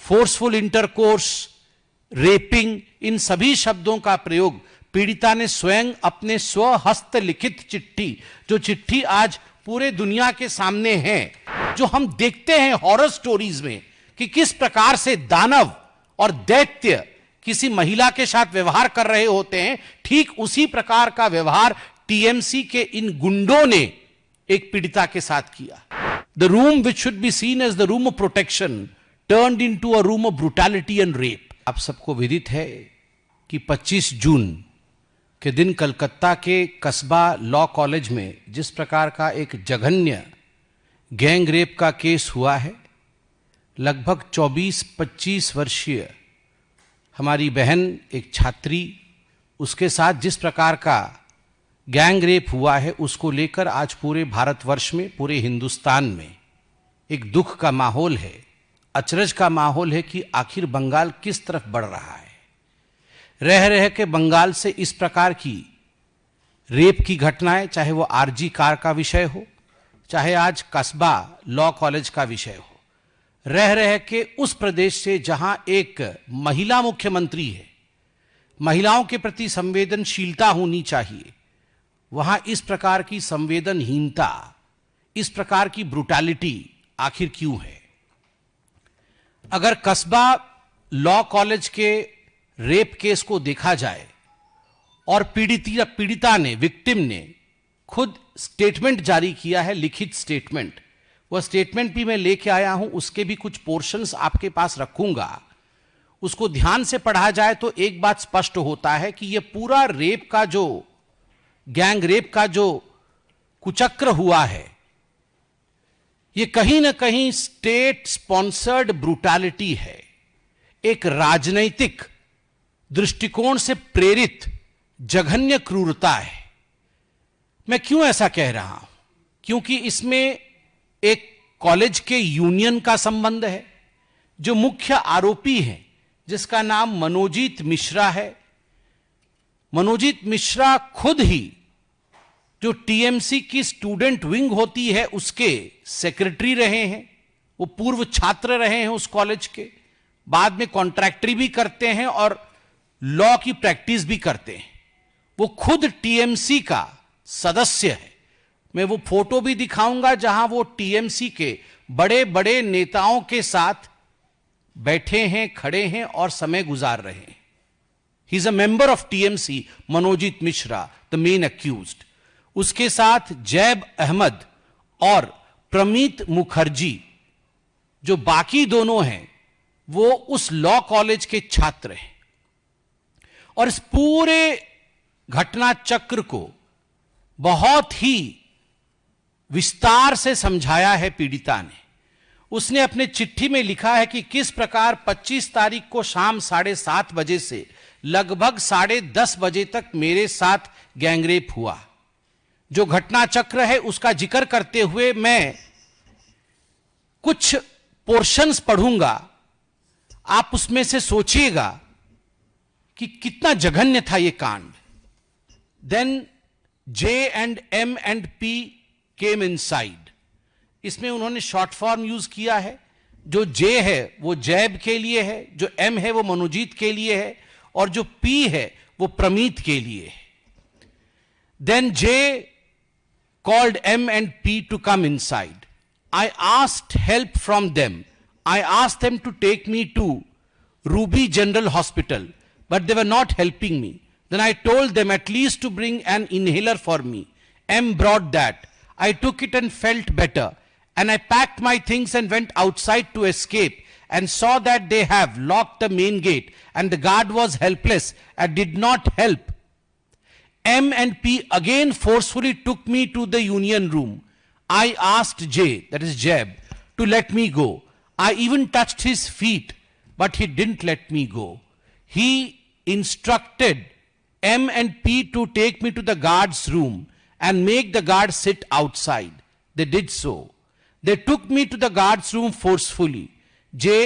Forceful intercourse, rapping, इन सभी शब्दों का प्रयोग पीड़िता ने स्वयं अपने स्वहस्त लिखित चिट्ठी, जो चिट्ठी आज पूरे दुनिया के सामने है, जो हम देखते हैं हॉरर स्टोरीज में कि किस प्रकार से दानव और दैत्य किसी महिला के साथ व्यवहार कर रहे होते हैं, ठीक उसी प्रकार का व्यवहार टीएमसी के इन गुंडों ने एक पीड़िता के साथ किया। The room which should be seen as the room of protection turned into a room of brutality and rape. आप सबको विदित है कि 25 जून के दिन कलकत्ता के कस्बा लॉ कॉलेज में जिस प्रकार का एक जघन्य गैंग रेप का केस हुआ है, लगभग 24-25 वर्षीय हमारी बहन एक छात्री, उसके साथ जिस प्रकार का गैंग रेप हुआ है, उसको लेकर आज पूरे भारतवर्ष में, पूरे हिंदुस्तान में एक दुख का माहौल है, अचरज का माहौल है कि आखिर बंगाल किस तरफ बढ़ रहा है। रह रह के बंगाल से इस प्रकार की रेप की घटनाएं, चाहे वो आरजी कार का विषय हो, चाहे आज कस्बा लॉ कॉलेज का विषय हो, रह रह के उस प्रदेश से जहां एक महिला मुख्यमंत्री है, महिलाओं के प्रति संवेदनशीलता होनी चाहिए, वहां इस प्रकार की संवेदनहीनता, इस प्रकार की ब्रूटैलिटी आखिर क्यों है? अगर कस्बा लॉ कॉलेज के रेप केस को देखा जाए और पीड़िता ने, विक्टिम ने खुद स्टेटमेंट जारी किया है, लिखित स्टेटमेंट, वह स्टेटमेंट भी मैं लेके आया हूं, उसके भी कुछ पोर्शंस आपके पास रखूंगा। उसको ध्यान से पढ़ा जाए तो एक बात स्पष्ट होता है कि यह पूरा रेप का जो गैंग रेप का जो कुचक्र हुआ है, यह कहीं ना कहीं स्टेट स्पॉन्सर्ड ब्रूटैलिटी है, एक राजनैतिक दृष्टिकोण से प्रेरित जघन्य क्रूरता है। मैं क्यों ऐसा कह रहा हूं? क्योंकि इसमें एक कॉलेज के यूनियन का संबंध है। जो मुख्य आरोपी हैं, जिसका नाम मनोजीत मिश्रा है, मनोजीत मिश्रा खुद ही जो टीएमसी की स्टूडेंट विंग होती है उसके सेक्रेटरी रहे हैं, वो पूर्व छात्र रहे हैं उस कॉलेज के, बाद में कॉन्ट्रैक्टरी भी करते हैं और लॉ की प्रैक्टिस भी करते हैं। वो खुद टीएमसी का सदस्य है। मैं वो फोटो भी दिखाऊंगा जहां वो टीएमसी के बड़े बड़े नेताओं के साथ बैठे हैं, खड़े हैं और समय गुजार रहे हैं। He is a member of TMC, Manojit Mishra, the main accused. उसके साथ जैब अहमद और प्रमीत मुखर्जी, जो बाकी दोनों हैं, वो उस लॉ कॉलेज के छात्र हैं। और इस पूरे घटना चक्र को बहुत ही विस्तार से समझाया है पीड़िता ने। उसने अपने चिट्ठी में लिखा है कि किस प्रकार 25 तारीख को शाम 7:30 बजे से लगभग 10:30 बजे तक मेरे साथ गैंगरेप हुआ। जो घटना चक्र है उसका जिक्र करते हुए मैं कुछ पोर्शंस पढ़ूंगा, आप उसमें से सोचिएगा कि कितना जघन्य था यह कांड। Then J and M and P came inside। इसमें उन्होंने शॉर्ट फॉर्म यूज किया है। जो J है वो जैब के लिए है, जो M है वो मनोजीत के लिए है, और जो P है वो प्रमीत के लिए है। Then J called M and P to come inside। I asked help from them। I asked them to take me to Ruby General Hospital, but they were not helping me। Then I told them at least to bring an inhaler for me। M brought that। I took it and felt better, and I packed my things and went outside to escape, and saw that they have locked the main gate, and the guard was helpless and did not help। M and P again forcefully took me to the union room। I asked J, that is Jeb, to let me go। I even touched his feet, but he didn't let me go। He instructed M and P to take me to the guard's room and make the guard sit outside। They did so। They took me to the guard's room forcefully। J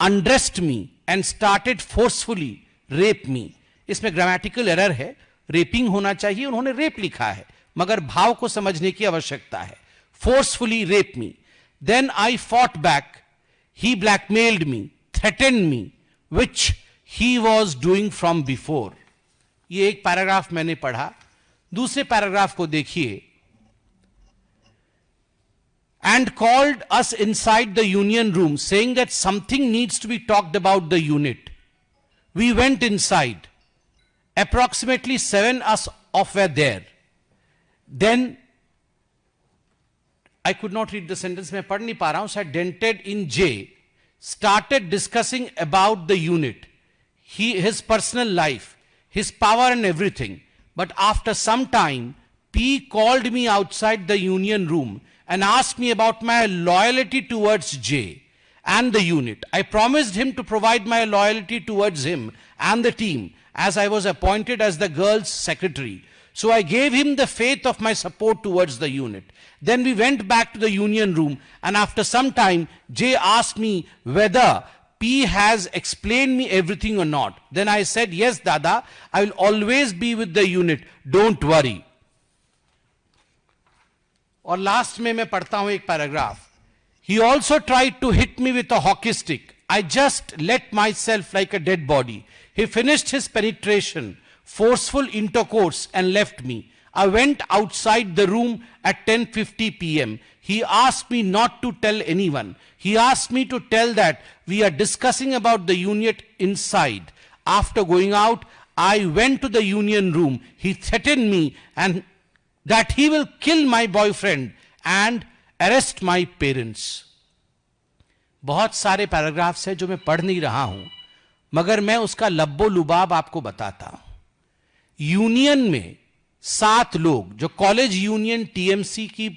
undressed me and started forcefully rape me। इसमें grammatical error है, rapping होना चाहिए, उन्होंने rape लिखा है, मगर भाव को समझने की आवश्यकता है। Forcefully rape me। Then I fought back। he blackmailed me, threatened me, which he was doing from before. ये एक पैराग्राफ मैंने पढ़ा. दूसरे पैराग्राफ को देखिए. And called us inside the union room, saying that something needs to be talked about the unit. We went inside. Approximately 7 us of were there. Then I could not read the sentence, मैं पढ़ नहीं पा रहा हूं, so I dented in J, started discussing about the unit, his personal life, his power and everything. But after some time, P called me outside the union room and asked me about my loyalty towards J and the unit. I promised him to provide my loyalty towards him and the team, as I was appointed as the girls' secretary. So I gave him the faith of my support towards the unit. Then we went back to the union room, and after some time, J asked me whether P has explained me everything or not. Then I said, yes, Dada, I will always be with the unit. Don't worry. और last में मैं पढ़ता हूं एक paragraph. He also tried to hit me with a hockey stick. I just let myself like a dead body. He finished his penetration, forceful intercourse, and left me. I went outside the room at 10:50 p.m. He asked me not to tell anyone. He asked me to tell that we are discussing about the unit inside. After going out, I went to the union room. He threatened me and that he will kill my boyfriend and arrest my parents. बहुत सारे paragraphs हैं जो मैं पढ़ नहीं रहा हूं, मगर मैं उसका लब्बो लुबाब आपको बताता हूं. यूनियन में 7 लोग, जो कॉलेज यूनियन टीएमसी की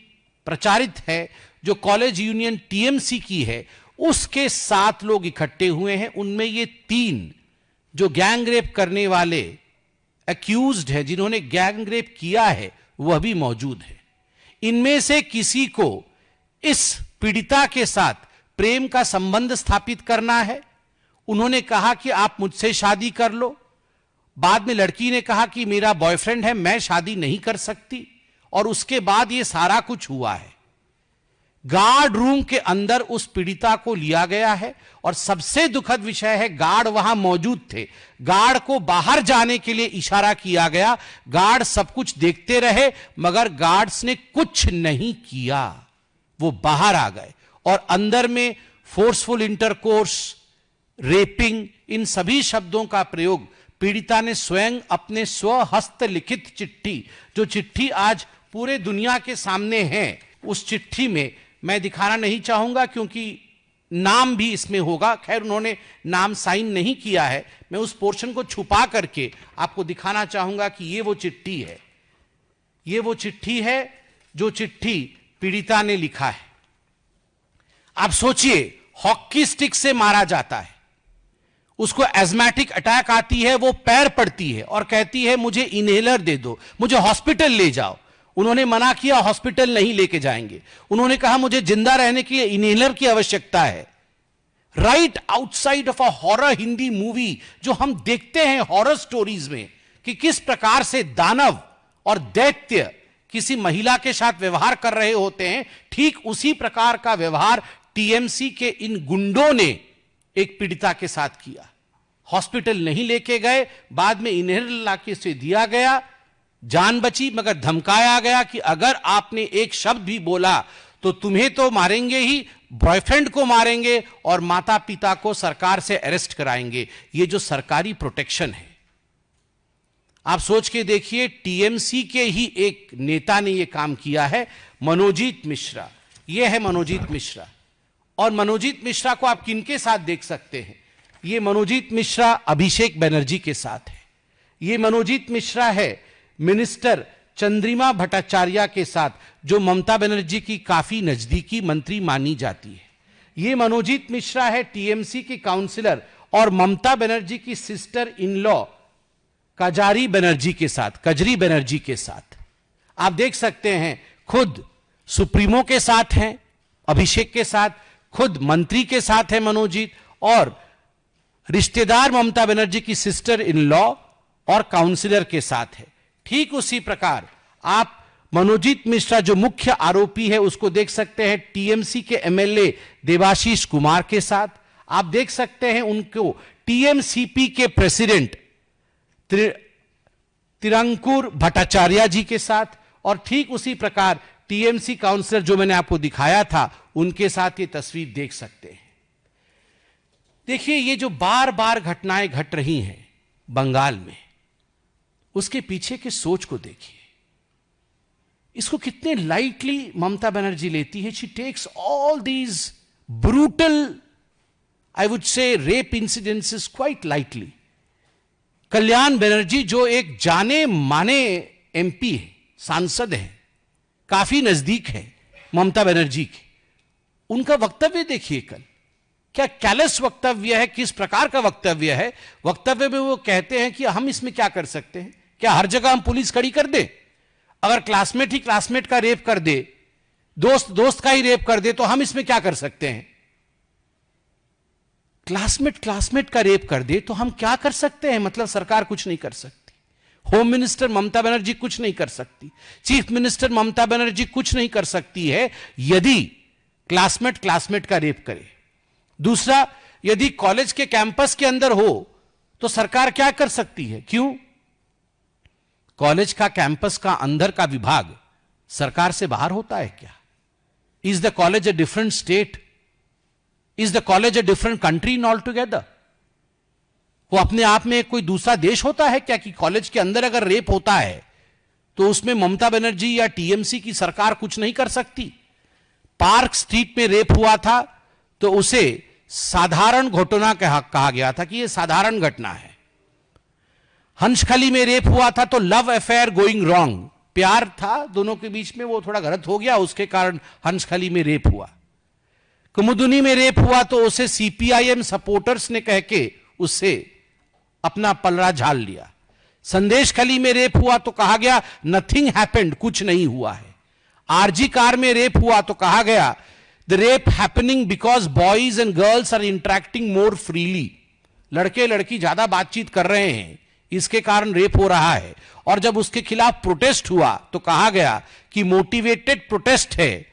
प्रचारित है, जो कॉलेज यूनियन टीएमसी की है, उसके 7 लोग इकट्ठे हुए हैं. उनमें ये 3 जो गैंग रेप करने वाले एक्यूज्ड है, जिन्होंने गैंग रेप किया है, वह भी मौजूद है. इनमें से किसी को इस पीड़िता के साथ प्रेम का संबंध स्थापित करना है. उन्होंने कहा कि आप मुझसे शादी कर लो. बाद में लड़की ने कहा कि मेरा बॉयफ्रेंड है, मैं शादी नहीं कर सकती. और उसके बाद ये सारा कुछ हुआ है. गार्ड रूम के अंदर उस पीड़िता को लिया गया है, और सबसे दुखद विषय है, गार्ड वहां मौजूद थे. गार्ड को बाहर जाने के लिए इशारा किया गया. गार्ड सब कुछ देखते रहे, मगर गार्ड्स ने कुछ नहीं किया. वो बाहर आ गए और अंदर में फोर्सफुल इंटरकोर्स, रेपिंग, इन सभी शब्दों का प्रयोग पीड़िता ने स्वयं अपने स्वहस्त लिखित चिट्ठी, जो चिट्ठी आज पूरे दुनिया के सामने है, उस चिट्ठी में मैं दिखाना नहीं चाहूंगा क्योंकि नाम भी इसमें होगा. खैर, उन्होंने नाम साइन नहीं किया है. मैं उस पोर्शन को छुपा करके आपको दिखाना चाहूंगा कि ये वो चिट्ठी है. ये वो चिट्ठी है जो चिट्ठी पीड़िता ने लिखा है. आप सोचिए, हॉकी स्टिक से मारा जाता है, उसको एज़मेटिक अटैक आती है, वो पैर पड़ती है और कहती है मुझे इनहेलर दे दो, मुझे हॉस्पिटल ले जाओ. उन्होंने मना किया, हॉस्पिटल नहीं लेके जाएंगे. उन्होंने कहा मुझे जिंदा रहने के लिए इनहेलर की आवश्यकता है. Right outside of a horror Hindi movie, जो हम देखते हैं हॉरर स्टोरीज में कि किस प्रकार से दानव और दैत्य किसी महिला के साथ व्यवहार कर रहे होते हैं, ठीक उसी प्रकार का व्यवहार टीएमसी के इन गुंडों ने एक पीड़िता के साथ किया. हॉस्पिटल नहीं लेके गए, बाद में इनहेलर लाके से दिया गया, जान बची, मगर धमकाया गया कि अगर आपने एक शब्द भी बोला तो तुम्हें तो मारेंगे ही, बॉयफ्रेंड को मारेंगे और माता पिता को सरकार से अरेस्ट कराएंगे. ये जो सरकारी प्रोटेक्शन है, आप सोच के देखिए. टीएमसी के ही एक नेता ने यह काम किया है, मनोजीत मिश्रा. यह है मनोजीत मिश्रा. और मनोजीत मिश्रा को आप किनके साथ देख सकते हैं? ये मनोजीत मिश्रा अभिषेक बनर्जी के साथ है. ये मनोजीत मिश्रा है मिनिस्टर चंद्रिमा भट्टाचार्य के साथ, जो ममता बनर्जी की काफी नजदीकी मंत्री मानी जाती है. ये मनोजीत मिश्रा है टीएमसी की काउंसिलर और ममता बनर्जी की sister in law Kajari Banerjee के साथ. आप देख सकते हैं, खुद सुप्रीमो के साथ हैं अभिषेक के साथ, खुद मंत्री के साथ है मनोजीत, और रिश्तेदार ममता बनर्जी की सिस्टर इन लॉ और काउंसिलर के साथ है. ठीक उसी प्रकार आप मनोजीत मिश्रा जो मुख्य आरोपी है उसको देख सकते हैं टीएमसी के एमएलए देवाशीष कुमार के साथ। आप देख सकते हैं उनको टीएमसीपी के प्रेसिडेंट तिरंकुर भट्टाचार्य जी के साथ, और ठीक उसी प्रकार टीएमसी काउंसलर जो मैंने आपको दिखाया था उनके साथ ये तस्वीर देख सकते हैं। देखिए, ये जो बार बार घटनाएं घट रही हैं बंगाल में, उसके पीछे की सोच को देखिए। इसको कितने लाइटली ममता बनर्जी लेती है। She takes all these brutal, I would say rape incidences quite lightly. Kalyan Banerjee जो एक जाने माने एमपी है, सांसद है, काफी नजदीक है ममता बनर्जी के, उनका वक्तव्य देखिए कल, क्या कैलस वक्तव्य है, किस प्रकार का वक्तव्य है। वक्तव्य में वो कहते हैं कि हम इसमें क्या कर सकते हैं, क्या हर जगह हम पुलिस खड़ी कर दे? अगर क्लासमेट ही क्लासमेट का रेप कर दे, दोस्त दोस्त का ही रेप कर दे, तो हम इसमें क्या कर सकते हैं? क्लासमेट क्लासमेट का रेप कर दे तो हम क्या कर सकते हैं? मतलब सरकार कुछ नहीं कर सकती, होम मिनिस्टर ममता बनर्जी कुछ नहीं कर सकती, चीफ मिनिस्टर ममता बनर्जी कुछ नहीं कर सकती है यदि क्लासमेट क्लासमेट का रेप करे। दूसरा, यदि कॉलेज के कैंपस के अंदर हो तो सरकार क्या कर सकती है? क्यों? कॉलेज का कैंपस का अंदर का विभाग सरकार से बाहर होता है क्या? Is the college a different state? Is the college a different country in all together? वो अपने आप में कोई दूसरा देश होता है क्या कि कॉलेज के अंदर अगर रेप होता है तो उसमें ममता बनर्जी या टीएमसी की सरकार कुछ नहीं कर सकती? पार्क स्ट्रीट में रेप हुआ था तो उसे साधारण घटना कहा गया था कि यह साधारण घटना है। हंसखली में रेप हुआ था तो लव अफेयर गोइंग रॉन्ग, प्यार था दोनों के बीच में, वो थोड़ा गलत हो गया, उसके कारण हंसखली में रेप हुआ। कुमुदुनी में रेप हुआ तो उसे सीपीआईएम सपोर्टर्स ने कह के उससे अपना पलड़ा झाड़ लिया। संदेश खली में रेप हुआ तो कहा गया नथिंग हैपेंड, कुछ नहीं हुआ है। आरजी कार में रेप हुआ तो कहा गया the rape happening because boys and girls are interacting more freely, लड़के लड़की ज्यादा बातचीत कर रहे हैं, इसके कारण रेप हो रहा है। और जब उसके खिलाफ प्रोटेस्ट हुआ तो कहा गया कि मोटिवेटेड प्रोटेस्ट है,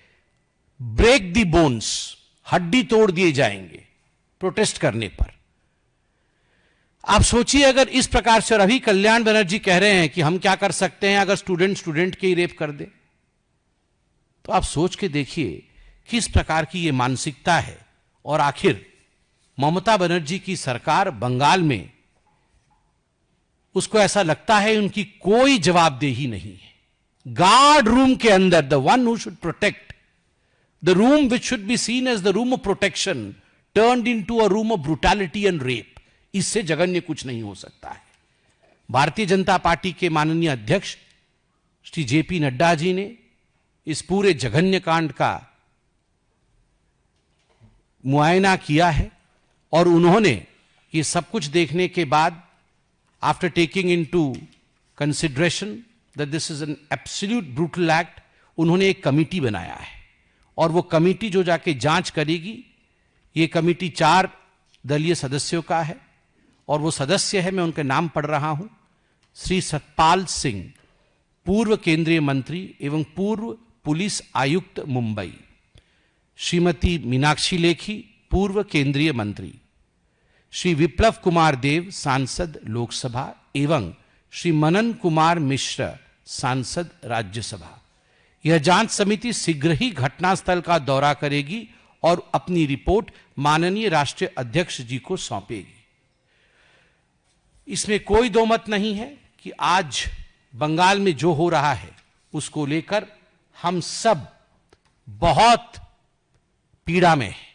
ब्रेक द बोन्स, हड्डी तोड़ दिए जाएंगे प्रोटेस्ट करने पर। आप सोचिए अगर इस प्रकार से, और अभी कल्याण बनर्जी कह रहे हैं कि हम क्या कर सकते हैं अगर स्टूडेंट स्टूडेंट के ही रेप कर दे, तो आप सोच के देखिए किस प्रकार की यह मानसिकता है। और आखिर ममता बनर्जी की सरकार बंगाल में, उसको ऐसा लगता है उनकी कोई जवाबदेही नहीं है। गार्ड रूम के अंदर, the one who should protect, the room which should be seen as the room of protection turned into a room of brutality and rape. इससे जघन्य कुछ नहीं हो सकता है। भारतीय जनता पार्टी के माननीय अध्यक्ष श्री जेपी नड्डा जी ने इस पूरे जघन्य कांड का मुआयना किया है और उन्होंने ये सब कुछ देखने के बाद, after taking into consideration that this is an absolute brutal act, उन्होंने एक कमिटी बनाया है और वो कमिटी जो जाके जांच करेगी, ये कमिटी 4 दलीय सदस्यों का है और वो सदस्य है, मैं उनके नाम पढ़ रहा हूं, श्री सतपाल सिंह, पूर्व केंद्रीय मंत्री एवं पूर्व पुलिस आयुक्त मुंबई, श्रीमती मीनाक्षी लेखी, पूर्व केंद्रीय मंत्री, श्री विप्लव कुमार देव, सांसद लोकसभा, एवं श्री मनन कुमार मिश्र, सांसद राज्यसभा। यह जांच समिति शीघ्र ही घटनास्थल का दौरा करेगी और अपनी रिपोर्ट माननीय राष्ट्रीय अध्यक्ष जी को सौंपेगी। इसमें कोई दो मत नहीं है कि आज बंगाल में जो हो रहा है उसको लेकर हम सब बहुत पीड़ा में हैं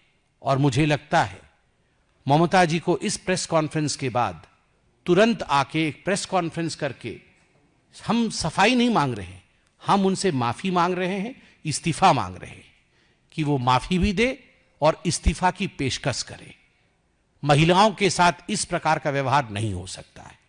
और मुझे लगता है ममता जी को इस प्रेस कॉन्फ्रेंस के बाद तुरंत आके एक प्रेस कॉन्फ्रेंस करके, हम सफाई नहीं मांग रहे हैं, हम उनसे माफी मांग रहे हैं, इस्तीफा मांग रहे हैं कि वो माफी भी दे और इस्तीफा की पेशकश करे। महिलाओं के साथ इस प्रकार का व्यवहार नहीं हो सकता है।